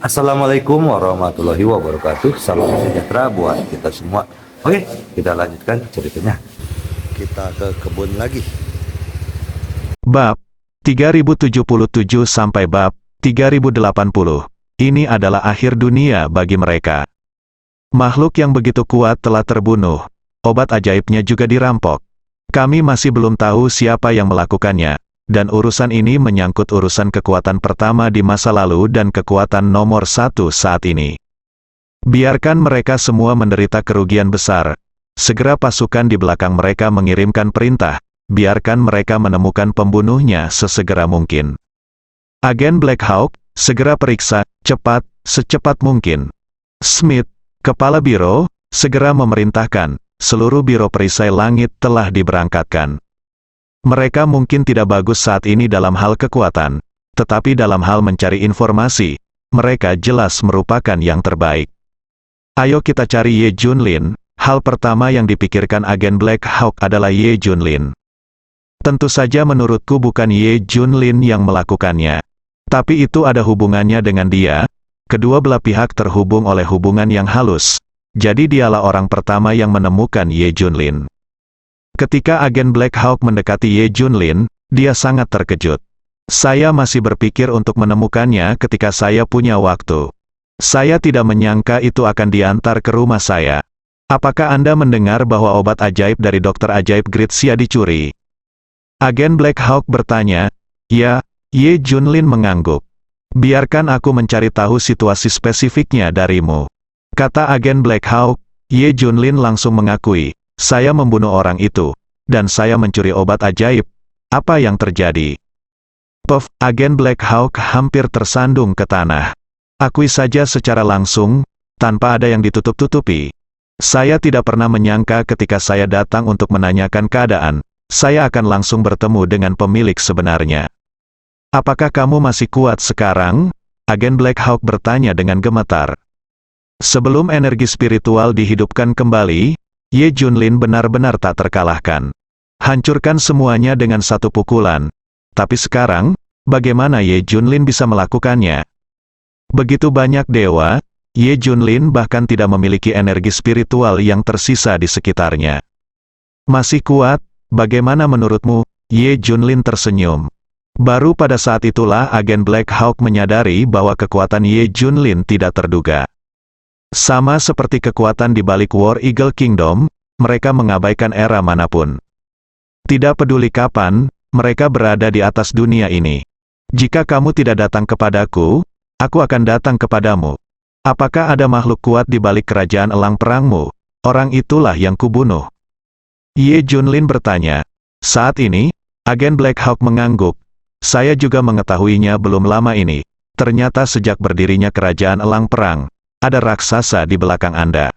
Assalamualaikum warahmatullahi wabarakatuh. Salam sejahtera buat kita semua. Oke, kita lanjutkan ceritanya. Kita ke kebun lagi. Bab 3077 sampai bab 3080. Ini adalah akhir dunia bagi mereka. Makhluk yang begitu kuat telah terbunuh. Obat ajaibnya juga dirampok. Kami masih belum tahu siapa yang melakukannya. Dan urusan ini menyangkut urusan kekuatan pertama di masa lalu dan kekuatan nomor satu saat ini. Biarkan mereka semua menderita kerugian besar. Segera pasukan di belakang mereka mengirimkan perintah. Biarkan mereka menemukan pembunuhnya sesegera mungkin. Agen Black Hawk, segera periksa, cepat, secepat mungkin. Smith, kepala biro, segera memerintahkan, seluruh biro perisai langit telah diberangkatkan. Mereka mungkin tidak bagus saat ini dalam hal kekuatan, tetapi dalam hal mencari informasi, mereka jelas merupakan yang terbaik. Ayo kita cari Ye Junlin. Hal pertama yang dipikirkan agen Black Hawk adalah Ye Junlin. Tentu saja menurutku bukan Ye Junlin yang melakukannya. Tapi itu ada hubungannya dengan dia. Kedua belah pihak terhubung oleh hubungan yang halus. Jadi dialah orang pertama yang menemukan Ye Junlin. Ketika agen Black Hawk mendekati Ye Junlin, dia sangat terkejut. Saya masih berpikir untuk menemukannya ketika saya punya waktu. Saya tidak menyangka itu akan diantar ke rumah saya. Apakah Anda mendengar bahwa obat ajaib dari dokter ajaib Gritsia dicuri? Agen Black Hawk bertanya. Ya, Ye Junlin mengangguk. Biarkan aku mencari tahu situasi spesifiknya darimu. Kata agen Black Hawk. Ye Junlin langsung mengakui. Saya membunuh orang itu, dan saya mencuri obat ajaib. Apa yang terjadi? Puff, agen Black Hawk hampir tersandung ke tanah. Akui saja secara langsung, tanpa ada yang ditutup-tutupi. Saya tidak pernah menyangka ketika saya datang untuk menanyakan keadaan, saya akan langsung bertemu dengan pemilik sebenarnya. Apakah kamu masih kuat sekarang? Agen Black Hawk bertanya dengan gemetar. Sebelum energi spiritual dihidupkan kembali, Ye Junlin benar-benar tak terkalahkan. Hancurkan semuanya dengan satu pukulan. Tapi sekarang, bagaimana Ye Junlin bisa melakukannya? Begitu banyak dewa, Ye Junlin bahkan tidak memiliki energi spiritual yang tersisa di sekitarnya. Masih kuat, bagaimana menurutmu? Ye Junlin tersenyum. Baru pada saat itulah agen Black Hawk menyadari bahwa kekuatan Ye Junlin tidak terduga. Sama seperti kekuatan di balik War Eagle Kingdom, mereka mengabaikan era manapun. Tidak peduli kapan, mereka berada di atas dunia ini. Jika kamu tidak datang kepadaku, aku akan datang kepadamu. Apakah ada makhluk kuat di balik kerajaan elang perangmu? Orang itulah yang kubunuh. Ye Junlin bertanya. Saat ini, agen Black Hawk mengangguk. Saya juga mengetahuinya belum lama ini. Ternyata sejak berdirinya kerajaan elang perang, ada raksasa di belakang Anda.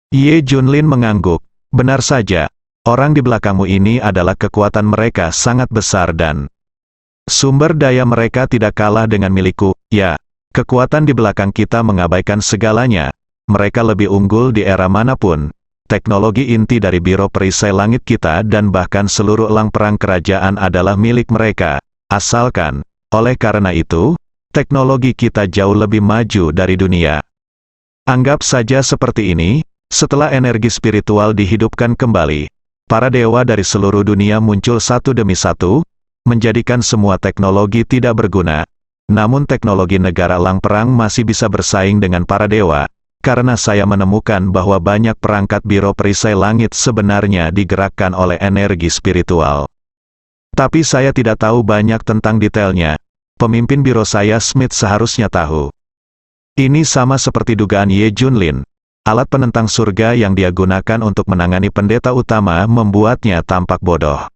Ye Junlin mengangguk. Benar saja, orang di belakangmu ini adalah kekuatan mereka sangat besar dan sumber daya mereka tidak kalah dengan milikku. Ya, kekuatan di belakang kita mengabaikan segalanya. Mereka lebih unggul di era manapun. Teknologi inti dari Biro Perisai Langit kita dan bahkan seluruh elang perang kerajaan adalah milik mereka. Asalkan, oleh karena itu, teknologi kita jauh lebih maju dari dunia. Anggap saja seperti ini, setelah energi spiritual dihidupkan kembali, para dewa dari seluruh dunia muncul satu demi satu, menjadikan semua teknologi tidak berguna. Namun teknologi negara elang perang masih bisa bersaing dengan para dewa, karena saya menemukan bahwa banyak perangkat biro perisai langit sebenarnya digerakkan oleh energi spiritual. Tapi saya tidak tahu banyak tentang detailnya. Pemimpin biro saya Smith seharusnya tahu. Ini sama seperti dugaan Ye Junlin. Alat penentang surga yang dia gunakan untuk menangani pendeta utama membuatnya tampak bodoh.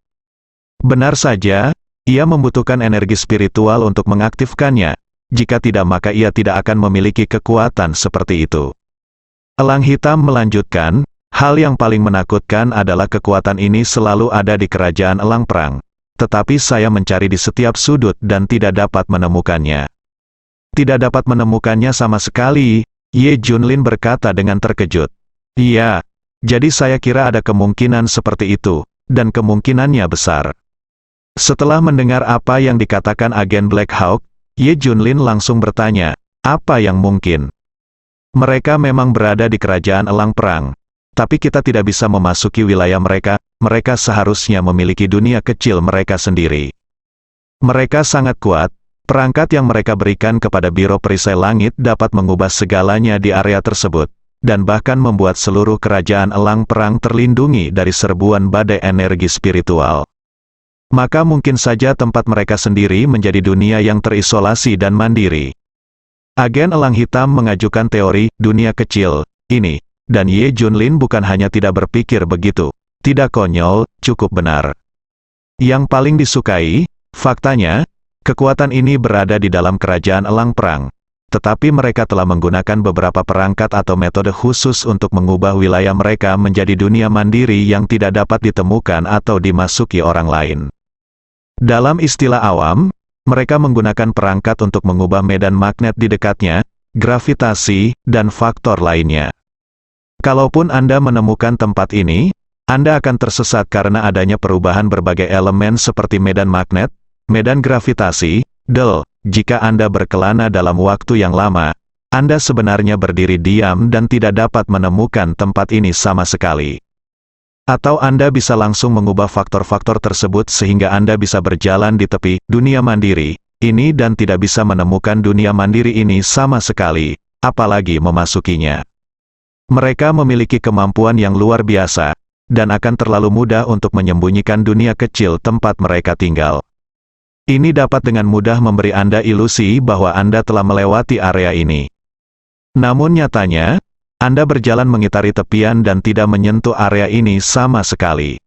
Benar saja, ia membutuhkan energi spiritual untuk mengaktifkannya. Jika tidak maka ia tidak akan memiliki kekuatan seperti itu. Elang hitam melanjutkan, hal yang paling menakutkan adalah kekuatan ini selalu ada di kerajaan elang perang. Tetapi saya mencari di setiap sudut dan tidak dapat menemukannya. Tidak dapat menemukannya sama sekali, Ye Junlin berkata dengan terkejut. Iya, jadi saya kira ada kemungkinan seperti itu, dan kemungkinannya besar. Setelah mendengar apa yang dikatakan agen Black Hawk, Ye Junlin langsung bertanya, Apa yang mungkin? Mereka memang berada di kerajaan elang perang. Tapi kita tidak bisa memasuki wilayah mereka, mereka seharusnya memiliki dunia kecil mereka sendiri. Mereka sangat kuat, perangkat yang mereka berikan kepada Biro Perisai Langit dapat mengubah segalanya di area tersebut, dan bahkan membuat seluruh kerajaan elang perang terlindungi dari serbuan badai energi spiritual. Maka mungkin saja tempat mereka sendiri menjadi dunia yang terisolasi dan mandiri. Agen elang hitam mengajukan teori dunia kecil ini, dan Ye Junlin bukan hanya tidak berpikir begitu, tidak konyol, cukup benar. Yang paling disukai, faktanya, kekuatan ini berada di dalam kerajaan elang perang. Tetapi mereka telah menggunakan beberapa perangkat atau metode khusus untuk mengubah wilayah mereka menjadi dunia mandiri yang tidak dapat ditemukan atau dimasuki orang lain. Dalam istilah awam, mereka menggunakan perangkat untuk mengubah medan magnet di dekatnya, gravitasi, dan faktor lainnya. Kalaupun Anda menemukan tempat ini, Anda akan tersesat karena adanya perubahan berbagai elemen seperti medan magnet, medan gravitasi, jika Anda berkelana dalam waktu yang lama, Anda sebenarnya berdiri diam dan tidak dapat menemukan tempat ini sama sekali. Atau Anda bisa langsung mengubah faktor-faktor tersebut sehingga Anda bisa berjalan di tepi dunia mandiri ini dan tidak bisa menemukan dunia mandiri ini sama sekali, apalagi memasukinya. Mereka memiliki kemampuan yang luar biasa, dan akan terlalu mudah untuk menyembunyikan dunia kecil tempat mereka tinggal. Ini dapat dengan mudah memberi Anda ilusi bahwa Anda telah melewati area ini. Namun nyatanya, Anda berjalan mengitari tepian dan tidak menyentuh area ini sama sekali.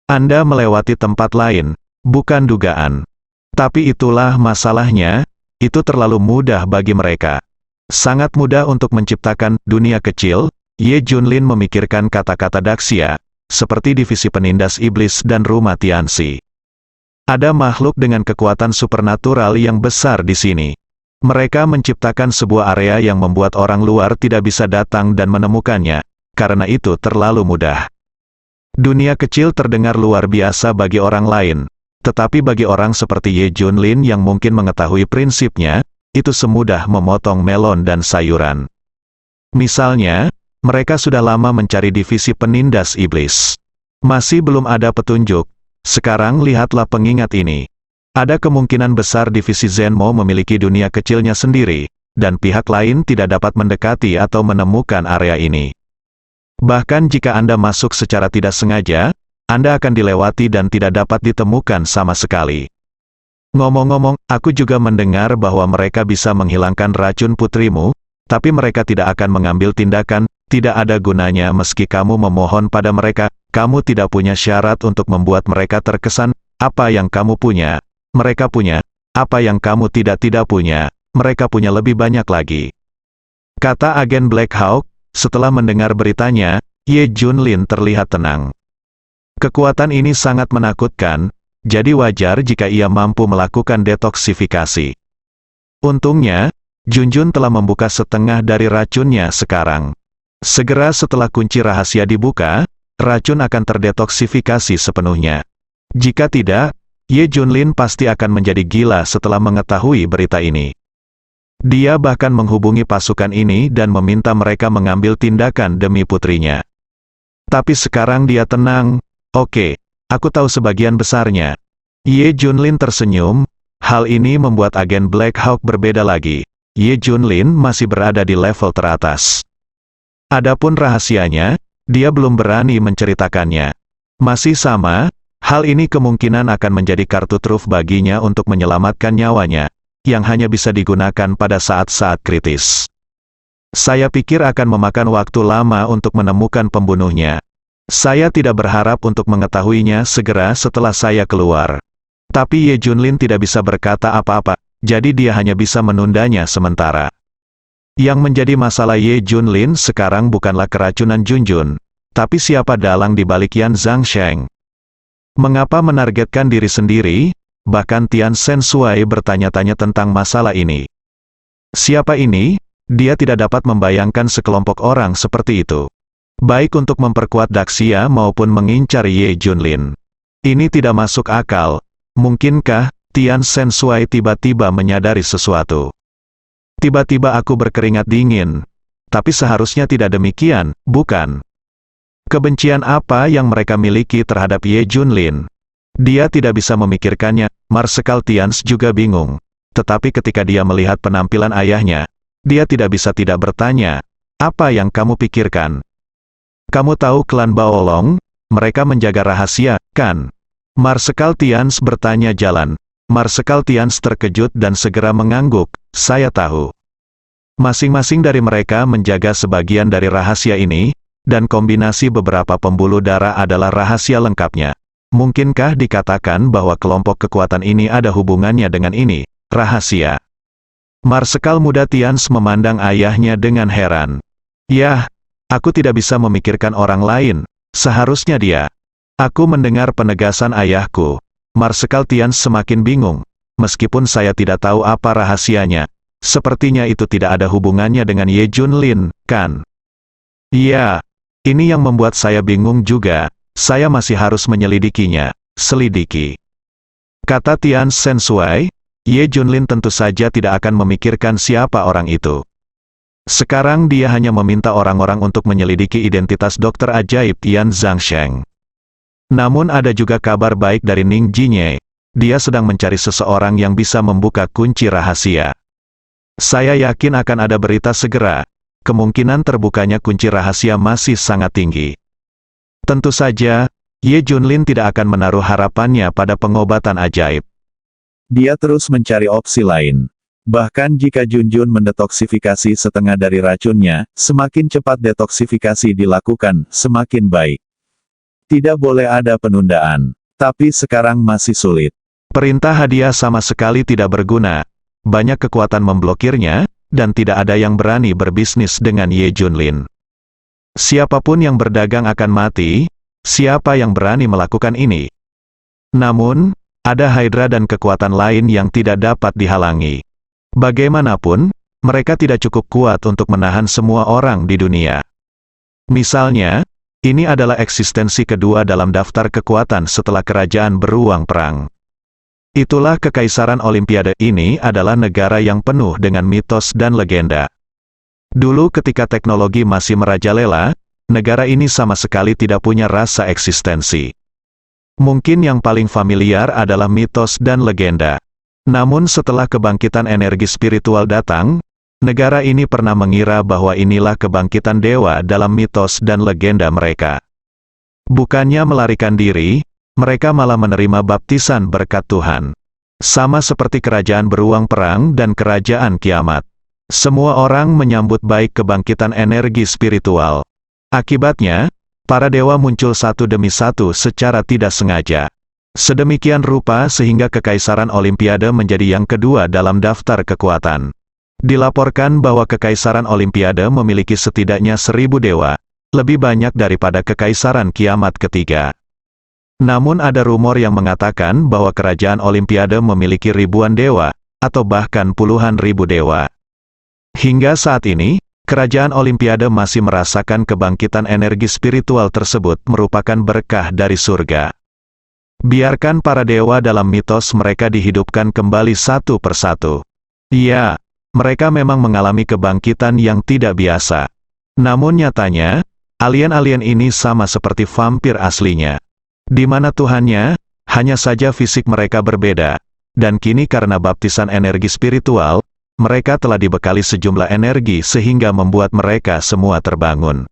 Anda melewati tempat lain, bukan dugaan. Tapi itulah masalahnya, itu terlalu mudah bagi mereka. Sangat mudah untuk menciptakan dunia kecil. Ye Junlin memikirkan kata-kata Daxia, seperti divisi penindas iblis dan rumah Tianxi. Ada makhluk dengan kekuatan supernatural yang besar di sini. Mereka menciptakan sebuah area yang membuat orang luar tidak bisa datang dan menemukannya, karena itu terlalu mudah. Dunia kecil terdengar luar biasa bagi orang lain, tetapi bagi orang seperti Ye Junlin yang mungkin mengetahui prinsipnya, itu semudah memotong melon dan sayuran. Misalnya, mereka sudah lama mencari divisi penindas iblis. Masih belum ada petunjuk. Sekarang lihatlah pengingat ini. Ada kemungkinan besar divisi Zenmo memiliki dunia kecilnya sendiri, dan pihak lain tidak dapat mendekati atau menemukan area ini. Bahkan jika Anda masuk secara tidak sengaja, Anda akan dilewati dan tidak dapat ditemukan sama sekali. Ngomong-ngomong, aku juga mendengar bahwa mereka bisa menghilangkan racun putrimu, tapi mereka tidak akan mengambil tindakan, tidak ada gunanya meski kamu memohon pada mereka, kamu tidak punya syarat untuk membuat mereka terkesan, apa yang kamu punya. Mereka punya, apa yang kamu tidak punya, mereka punya lebih banyak lagi. Kata agen Black Hawk, setelah mendengar beritanya, Ye Junlin terlihat tenang. Kekuatan ini sangat menakutkan, jadi wajar jika ia mampu melakukan detoksifikasi. Untungnya, Junjun telah membuka setengah dari racunnya sekarang. Segera setelah kunci rahasia dibuka, racun akan terdetoksifikasi sepenuhnya. Jika tidak, Ye Junlin pasti akan menjadi gila setelah mengetahui berita ini. Dia bahkan menghubungi pasukan ini dan meminta mereka mengambil tindakan demi putrinya. Tapi sekarang dia tenang. Oke, aku tahu sebagian besarnya. Ye Junlin tersenyum. Hal ini membuat agen Black Hawk berbeda lagi. Ye Junlin masih berada di level teratas. Adapun rahasianya, dia belum berani menceritakannya. Masih sama. Hal ini kemungkinan akan menjadi kartu truf baginya untuk menyelamatkan nyawanya, yang hanya bisa digunakan pada saat-saat kritis. Saya pikir akan memakan waktu lama untuk menemukan pembunuhnya. Saya tidak berharap untuk mengetahuinya segera setelah saya keluar. Tapi Ye Junlin tidak bisa berkata apa-apa, jadi dia hanya bisa menundanya sementara. Yang menjadi masalah Ye Junlin sekarang bukanlah keracunan Junjun, tapi siapa dalang di balik Yan Zhangsheng. Mengapa menargetkan diri sendiri? Bahkan Tian Shen Shuai bertanya-tanya tentang masalah ini. Siapa ini? Dia tidak dapat membayangkan sekelompok orang seperti itu. Baik untuk memperkuat Daxia maupun mengincar Ye Junlin. Ini tidak masuk akal. Mungkinkah Tian Shen Shuai tiba-tiba menyadari sesuatu? Tiba-tiba aku berkeringat dingin. Tapi seharusnya tidak demikian, bukan? Kebencian apa yang mereka miliki terhadap Ye Junlin? Dia tidak bisa memikirkannya. Marsekal Tians juga bingung. Tetapi ketika dia melihat penampilan ayahnya, dia tidak bisa tidak bertanya, "Apa yang kamu pikirkan? Kamu tahu klan Baolong? Mereka menjaga rahasia, kan?" Marsekal Tians bertanya jalan. Marsekal Tians terkejut dan segera mengangguk, "Saya tahu." Masing-masing dari mereka menjaga sebagian dari rahasia ini, dan kombinasi beberapa pembuluh darah adalah rahasia lengkapnya. Mungkinkah dikatakan bahwa kelompok kekuatan ini ada hubungannya dengan ini, rahasia? Marsekal muda Tians memandang ayahnya dengan heran. "Yah, aku tidak bisa memikirkan orang lain, seharusnya dia." Aku mendengar penegasan ayahku. Marsekal Tians semakin bingung. Meskipun saya tidak tahu apa rahasianya, sepertinya itu tidak ada hubungannya dengan Ye Junlin, kan? Iya, ini yang membuat saya bingung juga. Saya masih harus menyelidikinya. Selidiki. Kata Tian Sensuai, Ye Junlin tentu saja tidak akan memikirkan siapa orang itu. Sekarang dia hanya meminta orang-orang untuk menyelidiki identitas dokter ajaib Tian Zhangsheng. Namun ada juga kabar baik dari Ning Jinye. Dia sedang mencari seseorang yang bisa membuka kunci rahasia. Saya yakin akan ada berita segera. Kemungkinan terbukanya kunci rahasia masih sangat tinggi. Tentu saja, Ye Junlin tidak akan menaruh harapannya pada pengobatan ajaib. Dia terus mencari opsi lain. Bahkan jika Junjun mendetoksifikasi setengah dari racunnya, semakin cepat detoksifikasi dilakukan, semakin baik. Tidak boleh ada penundaan. Tapi sekarang masih sulit. Perintah hadiah sama sekali tidak berguna. Banyak kekuatan memblokirnya, dan tidak ada yang berani berbisnis dengan Ye Junlin. Siapapun yang berdagang akan mati. Siapa yang berani melakukan ini? Namun, ada Hydra dan kekuatan lain yang tidak dapat dihalangi. Bagaimanapun, mereka tidak cukup kuat untuk menahan semua orang di dunia. Misalnya, ini adalah eksistensi kedua dalam daftar kekuatan setelah kerajaan beruang perang. Itulah Kekaisaran Olimpiade. Ini adalah negara yang penuh dengan mitos dan legenda. Dulu ketika teknologi masih merajalela, negara ini sama sekali tidak punya rasa eksistensi. Mungkin yang paling familiar adalah mitos dan legenda. Namun setelah kebangkitan energi spiritual datang, negara ini pernah mengira bahwa inilah kebangkitan dewa dalam mitos dan legenda mereka. Bukannya melarikan diri, mereka malah menerima baptisan berkat Tuhan. Sama seperti kerajaan beruang perang dan kerajaan kiamat. Semua orang menyambut baik kebangkitan energi spiritual. Akibatnya, para dewa muncul satu demi satu secara tidak sengaja. Sedemikian rupa sehingga Kekaisaran Olimpiade menjadi yang kedua dalam daftar kekuatan. Dilaporkan bahwa Kekaisaran Olimpiade memiliki setidaknya 1000 dewa, lebih banyak daripada Kekaisaran Kiamat ketiga. Namun ada rumor yang mengatakan bahwa Kerajaan Olimpiade memiliki ribuan dewa, atau bahkan puluhan ribu dewa. Hingga saat ini, Kerajaan Olimpiade masih merasakan kebangkitan energi spiritual tersebut merupakan berkah dari surga. Biarkan para dewa dalam mitos mereka dihidupkan kembali satu persatu. Iya, mereka memang mengalami kebangkitan yang tidak biasa. Namun nyatanya, alien-alien ini sama seperti vampir aslinya. Di mana Tuhannya, hanya saja fisik mereka berbeda. Dan kini karena baptisan energi spiritual, mereka telah dibekali sejumlah energi sehingga membuat mereka semua terbangun.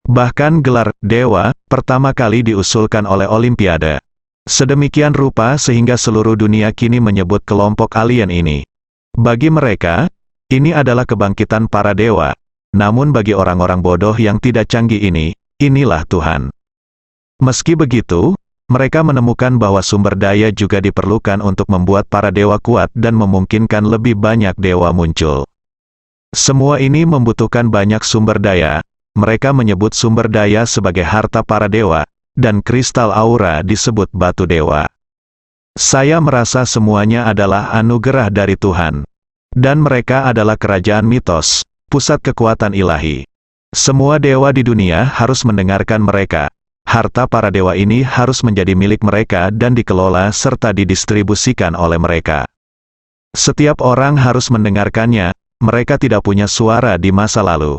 Bahkan gelar dewa pertama kali diusulkan oleh Olimpiade. Sedemikian rupa sehingga seluruh dunia kini menyebut kelompok alien ini. Bagi mereka, ini adalah kebangkitan para dewa. Namun bagi orang-orang bodoh yang tidak canggih ini, inilah Tuhan. Meski begitu, mereka menemukan bahwa sumber daya juga diperlukan untuk membuat para dewa kuat dan memungkinkan lebih banyak dewa muncul. Semua ini membutuhkan banyak sumber daya. Mereka menyebut sumber daya sebagai harta para dewa, dan kristal aura disebut batu dewa. Saya merasa semuanya adalah anugerah dari Tuhan. Dan mereka adalah kerajaan mitos, pusat kekuatan ilahi. Semua dewa di dunia harus mendengarkan mereka. Harta para dewa ini harus menjadi milik mereka dan dikelola serta didistribusikan oleh mereka. Setiap orang harus mendengarkannya, mereka tidak punya suara di masa lalu.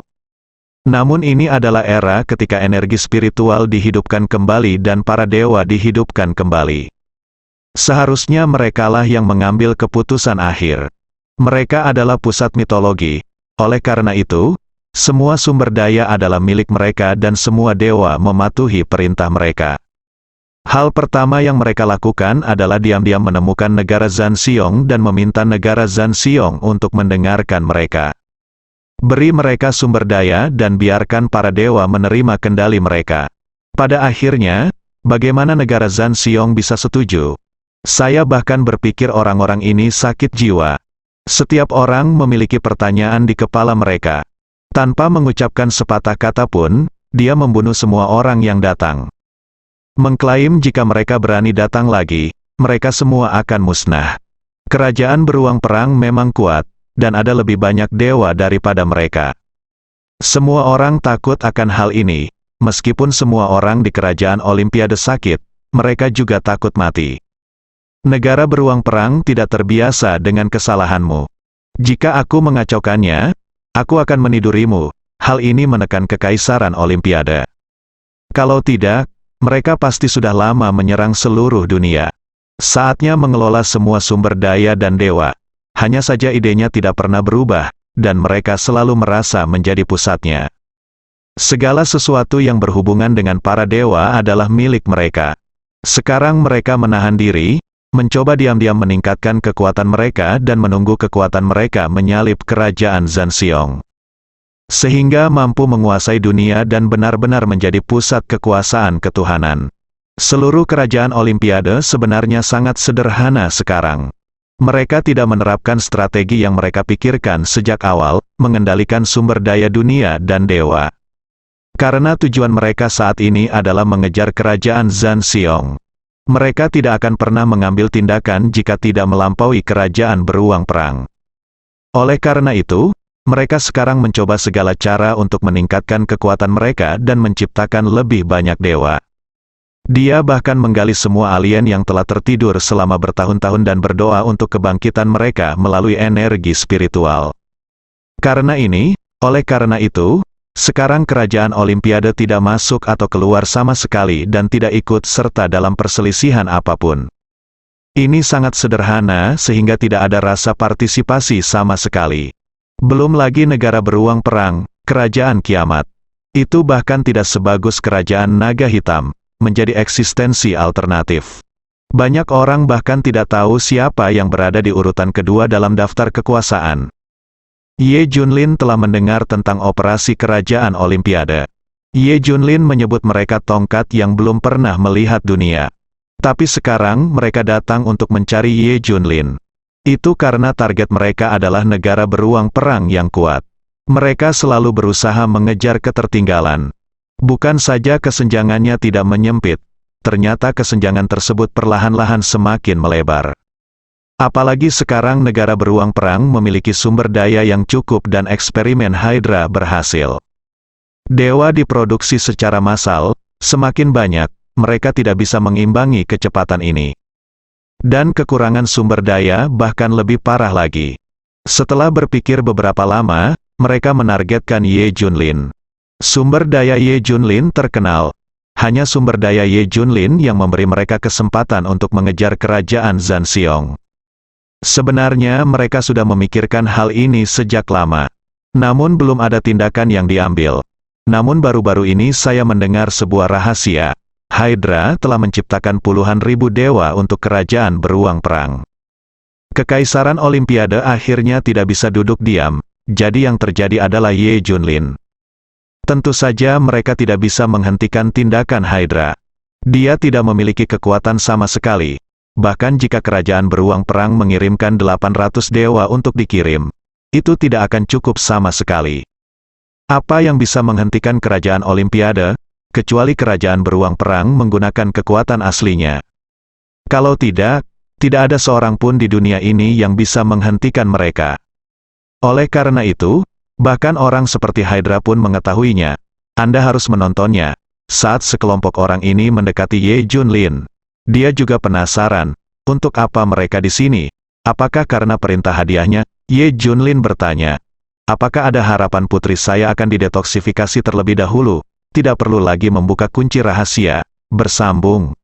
Namun ini adalah era ketika energi spiritual dihidupkan kembali dan para dewa dihidupkan kembali. Seharusnya merekalah yang mengambil keputusan akhir. Mereka adalah pusat mitologi. Oleh karena itu, semua sumber daya adalah milik mereka dan semua dewa mematuhi perintah mereka. Hal pertama yang mereka lakukan adalah diam-diam menemukan negara Zanxiong dan meminta negara Zanxiong untuk mendengarkan mereka. Beri mereka sumber daya dan biarkan para dewa menerima kendali mereka. Pada akhirnya, bagaimana negara Zanxiong bisa setuju? Saya bahkan berpikir orang-orang ini sakit jiwa. Setiap orang memiliki pertanyaan di kepala mereka. Tanpa mengucapkan sepatah kata pun, dia membunuh semua orang yang datang. Mengklaim jika mereka berani datang lagi, mereka semua akan musnah. Kerajaan beruang perang memang kuat, dan ada lebih banyak dewa daripada mereka. Semua orang takut akan hal ini, meskipun semua orang di kerajaan Olimpiade sakit, mereka juga takut mati. Negara beruang perang tidak terbiasa dengan kesalahanmu. Jika aku mengacaukannya, aku akan menidurimu. Hal ini menekan kekaisaran Olimpiade. Kalau tidak, mereka pasti sudah lama menyerang seluruh dunia. Saatnya mengelola semua sumber daya dan dewa. Hanya saja idenya tidak pernah berubah, dan mereka selalu merasa menjadi pusatnya. Segala sesuatu yang berhubungan dengan para dewa adalah milik mereka. Sekarang mereka menahan diri, mencoba diam-diam meningkatkan kekuatan mereka dan menunggu kekuatan mereka menyalip kerajaan Zanxiong. Sehingga mampu menguasai dunia dan benar-benar menjadi pusat kekuasaan ketuhanan. Seluruh kerajaan Olimpiade sebenarnya sangat sederhana sekarang. Mereka tidak menerapkan strategi yang mereka pikirkan sejak awal, mengendalikan sumber daya dunia dan dewa. Karena tujuan mereka saat ini adalah mengejar kerajaan Zanxiong. Mereka tidak akan pernah mengambil tindakan jika tidak melampaui kerajaan beruang perang. Oleh karena itu, mereka sekarang mencoba segala cara untuk meningkatkan kekuatan mereka dan menciptakan lebih banyak dewa. Dia bahkan menggali semua alien yang telah tertidur selama bertahun-tahun dan berdoa untuk kebangkitan mereka melalui energi spiritual. Oleh karena itu, sekarang kerajaan Olimpiade tidak masuk atau keluar sama sekali dan tidak ikut serta dalam perselisihan apapun. Ini sangat sederhana sehingga tidak ada rasa partisipasi sama sekali. Belum lagi negara beruang perang, kerajaan kiamat. Itu bahkan tidak sebagus kerajaan naga hitam. Menjadi eksistensi alternatif. Banyak orang bahkan tidak tahu siapa yang berada di urutan kedua dalam daftar kekuasaan. Ye Junlin telah mendengar tentang operasi kerajaan Olimpiade. Ye Junlin menyebut mereka tongkat yang belum pernah melihat dunia. Tapi sekarang mereka datang untuk mencari Ye Junlin. Itu karena target mereka adalah negara beruang perang yang kuat. Mereka selalu berusaha mengejar ketertinggalan. Bukan saja kesenjangannya tidak menyempit, ternyata kesenjangan tersebut perlahan-lahan semakin melebar. Apalagi sekarang negara beruang perang memiliki sumber daya yang cukup dan eksperimen Hydra berhasil. Dewa diproduksi secara massal, semakin banyak, mereka tidak bisa mengimbangi kecepatan ini. Dan kekurangan sumber daya bahkan lebih parah lagi. Setelah berpikir beberapa lama, mereka menargetkan Ye Junlin. Sumber daya Ye Junlin terkenal. Hanya sumber daya Ye Junlin yang memberi mereka kesempatan untuk mengejar kerajaan Zanxiong. Sebenarnya mereka sudah memikirkan hal ini sejak lama. Namun belum ada tindakan yang diambil. Namun baru-baru ini saya mendengar sebuah rahasia. Hydra telah menciptakan puluhan ribu dewa untuk kerajaan beruang perang. Kekaisaran Olimpiade akhirnya tidak bisa duduk diam. Jadi yang terjadi adalah Ye Junlin. Tentu saja mereka tidak bisa menghentikan tindakan Hydra. Dia tidak memiliki kekuatan sama sekali. Bahkan jika kerajaan beruang perang mengirimkan 800 dewa untuk dikirim, itu tidak akan cukup sama sekali. Apa yang bisa menghentikan kerajaan Olimpiade, kecuali kerajaan beruang perang menggunakan kekuatan aslinya? Kalau tidak ada seorang pun di dunia ini yang bisa menghentikan mereka. Oleh karena itu, bahkan orang seperti Hydra pun mengetahuinya. Anda harus menontonnya. Saat sekelompok orang ini mendekati Ye Junlin, dia juga penasaran, untuk apa mereka di sini? Apakah karena perintah hadiahnya? Ye Junlin bertanya, Apakah ada harapan putri saya akan didetoksifikasi terlebih dahulu? Tidak perlu lagi membuka kunci rahasia. Bersambung.